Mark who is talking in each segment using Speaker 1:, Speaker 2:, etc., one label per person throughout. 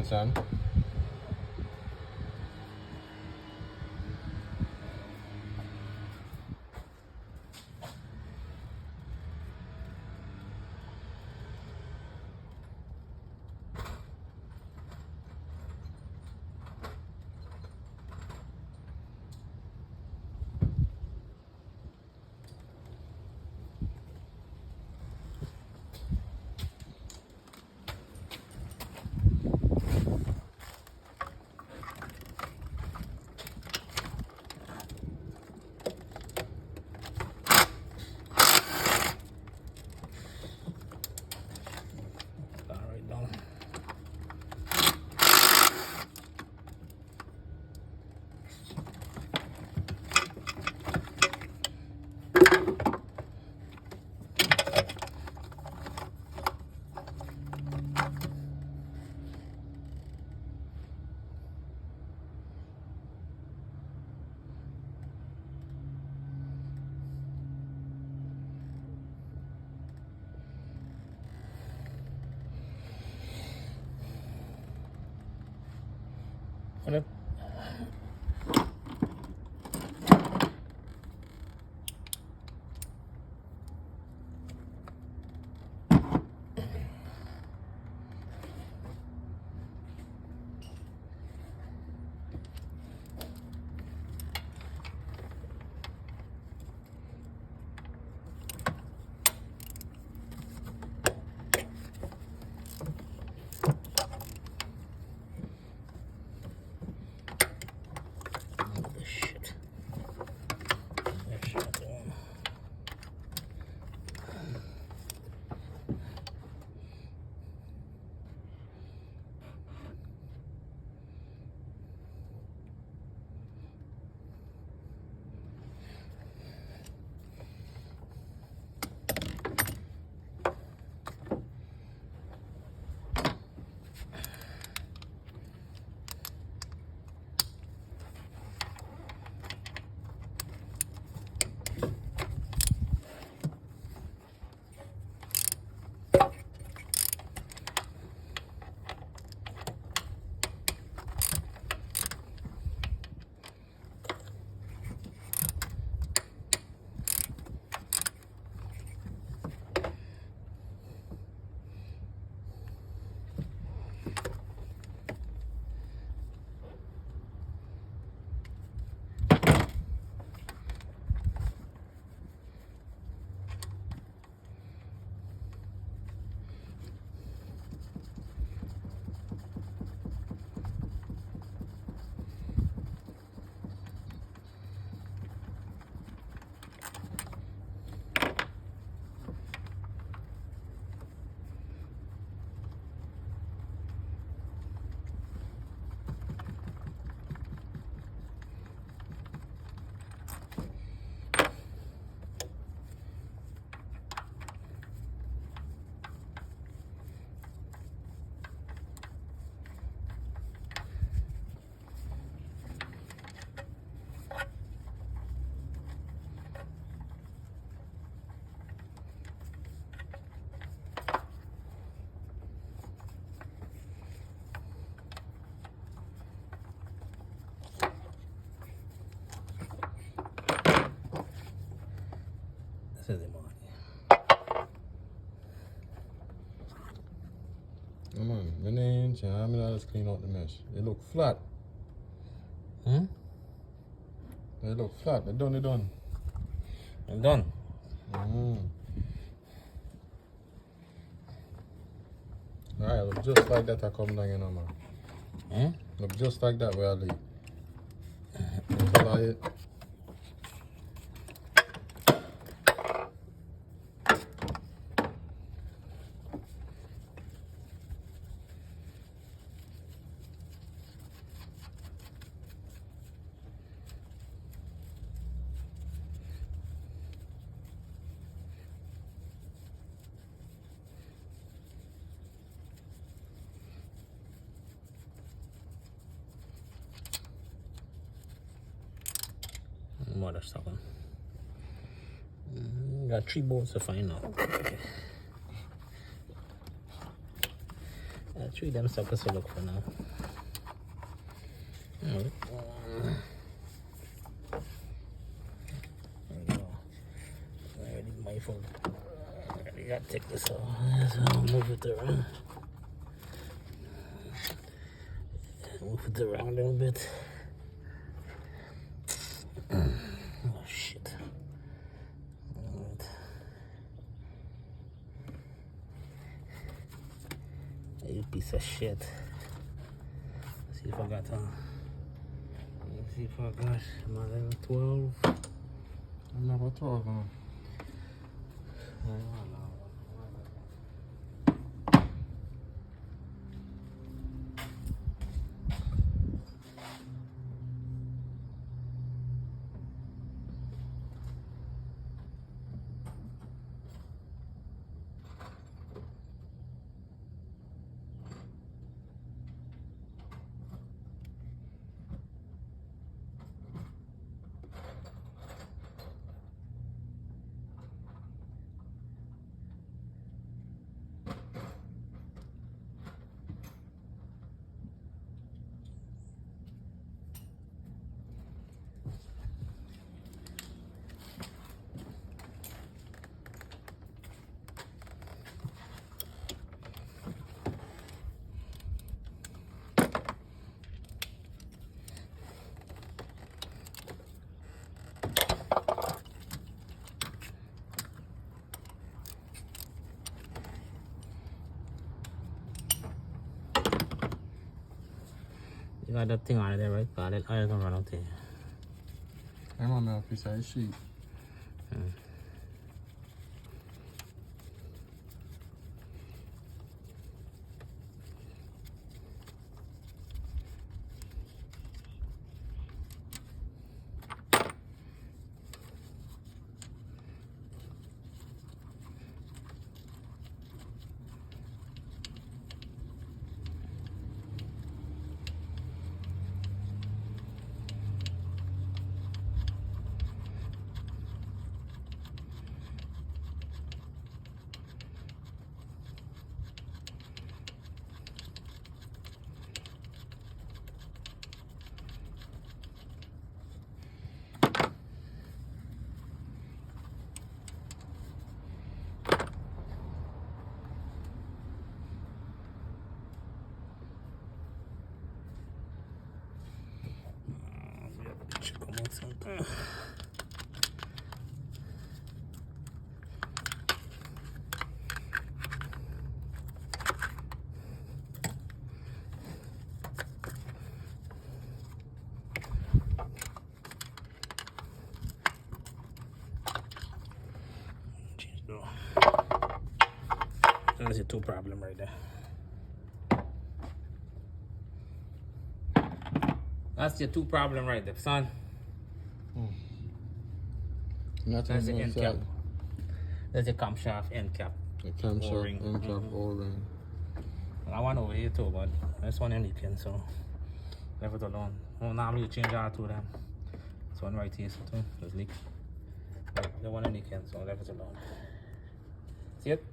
Speaker 1: son.
Speaker 2: What? This is the money.
Speaker 1: Come on, when they inch, I'm gonna just clean out the mesh. They look flat.
Speaker 2: Hmm?
Speaker 1: They look flat. They're done.
Speaker 2: I'm done.
Speaker 1: Alright, look just like that I come down, you know, man.
Speaker 2: Hmm?
Speaker 1: Look just like that where I leave. Color it.
Speaker 2: Motherfucker. Got 3 bolts to find out. Three them suckers to look for now. Alright. There we go. Already my phone. Already gotta take this off. So I'll move it around. Move it around a little bit. Oh shit. Alright. You piece of shit. Let's see if I got let's see if I got my level 12.
Speaker 1: I'm number 12 on.
Speaker 2: You got that thing on there, right? Got it. I don't run out there.
Speaker 1: I'm on the piece of sheet.
Speaker 2: That's your two problem right there. That's your two problem right there, son.
Speaker 1: Nothing
Speaker 2: That's the end cap.
Speaker 1: inside.
Speaker 2: That's the camshaft end cap.
Speaker 1: The camshaft
Speaker 2: O-ring.
Speaker 1: end cap O-ring.
Speaker 2: I want over here too, but this one ain't leaking, so leave it alone. Well, normally you change all two of them. This one right here, so too, there's leak. But the one ain't leaking, so leave it alone. See it?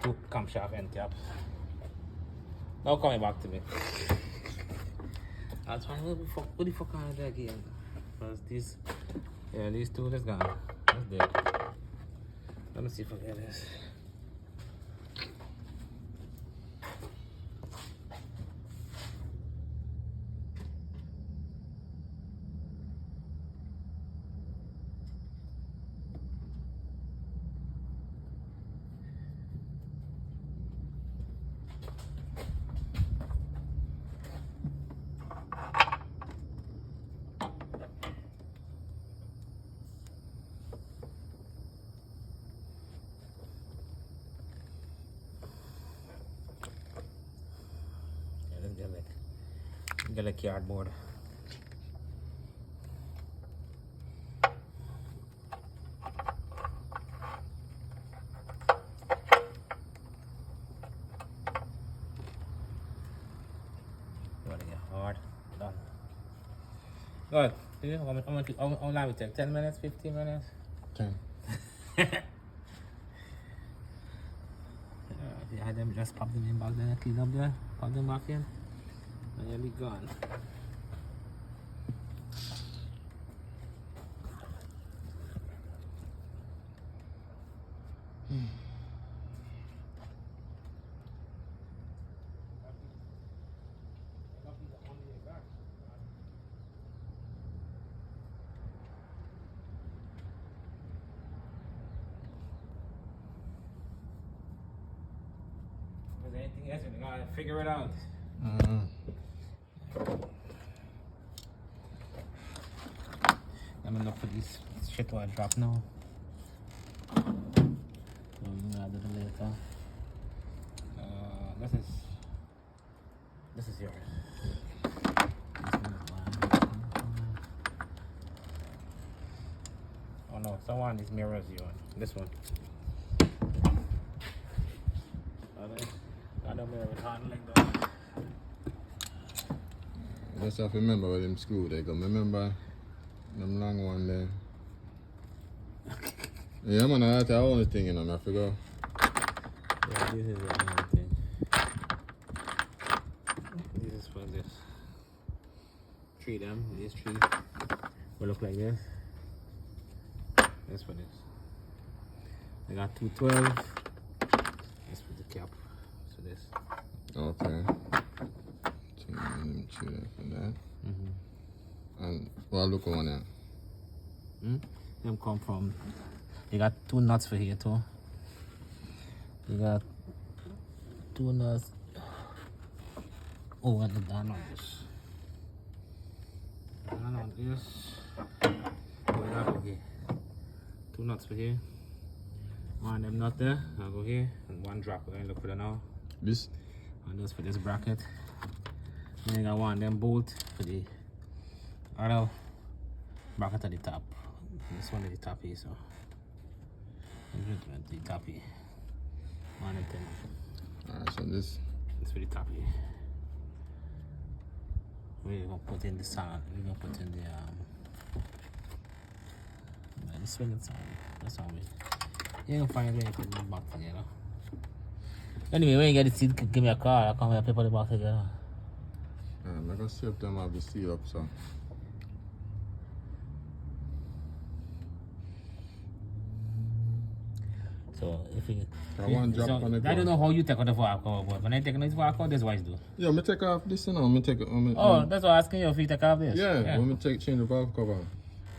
Speaker 2: Two camshaft end caps. Now coming back to me. I was trying, what the fuck are they again? Because these, yeah, these two, that's gone. That's dead. Let me see if I get this. Get like cardboard. Hard. Done. Good. How long it take? 10 minutes? 15 minutes?
Speaker 1: 10.
Speaker 2: I Alright, then we just pop them in back there, clean up there, pop them back in, and you'll be gone. Anything else, you gotta figure it out. I'm gonna look for these shit while I drop now. So we're gonna do it later. This is yours. Oh no, someone these mirrors you on. This one. I don't mirror with handling though.
Speaker 1: I just have to remember where them screw they go. Remember them long one there. Yeah, man, I have to own the thing, you know, I forgot.
Speaker 2: Yeah, this is the only thing. This is for this. Three them, these three will look like this. That's for this. I got 212. That's for the cap. So this.
Speaker 1: Okay. So let me chew that for that. And what look on that?
Speaker 2: Them come from. You got 2 nuts for here too. You got 2 nuts. Oh, and the down on this. Down on this. Oh, yeah, okay. 2 nuts for here. One them nut there. I'll go here. And 1 drop. We're gonna look for that now.
Speaker 1: This?
Speaker 2: And this for this bracket. And then I got 1 them bolt for the other bracket at the top. This one is the top here, so. The top here. 1 and 10.
Speaker 1: Alright, so this.
Speaker 2: It's for the top here. We're gonna put in the sand. We're gonna put in the swinging sand. That's how we. You're gonna find a way to put them back together. Anyway, when you get the seat, give me a call. I'll come here and put it back together.
Speaker 1: I'm gonna see if them have the seal up, so.
Speaker 2: So if you
Speaker 1: one drop on the
Speaker 2: I
Speaker 1: ground.
Speaker 2: don't know how you take out the fork cover, but when I take the fork out, that's what I do.
Speaker 1: Yeah, me take off this, you know. Me take it.
Speaker 2: Oh, that's what I'm asking you if you take off this.
Speaker 1: Yeah, when me change the valve cover.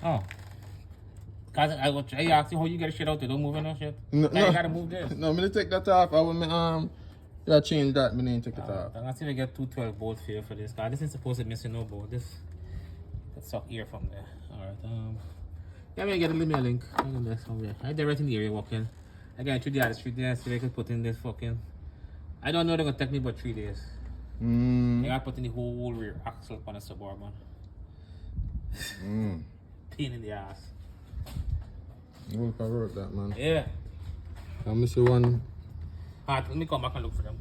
Speaker 2: Oh. Cause I asked you how you get the shit out there, don't move in no shit.
Speaker 1: No,
Speaker 2: You gotta move this.
Speaker 1: No, me take that off. I will yeah, change that. Me need to take it off.
Speaker 2: I'm gonna see if I get 212 bolts here for this. Cause this is supposed to be missing no bolt. This suck ear from there. Alright, yeah, I'm gonna get a little link. I'm gonna do somewhere. I did right in the area walking. I got through the other street there, so I could put in this fucking. I don't know they're gonna take me but 3 days. I gotta put in the whole rear axle on a Suburban. Pain in the ass.
Speaker 1: What if I wrote that, man?
Speaker 2: Yeah.
Speaker 1: I miss the one.
Speaker 2: Alright, let me come back and look for them.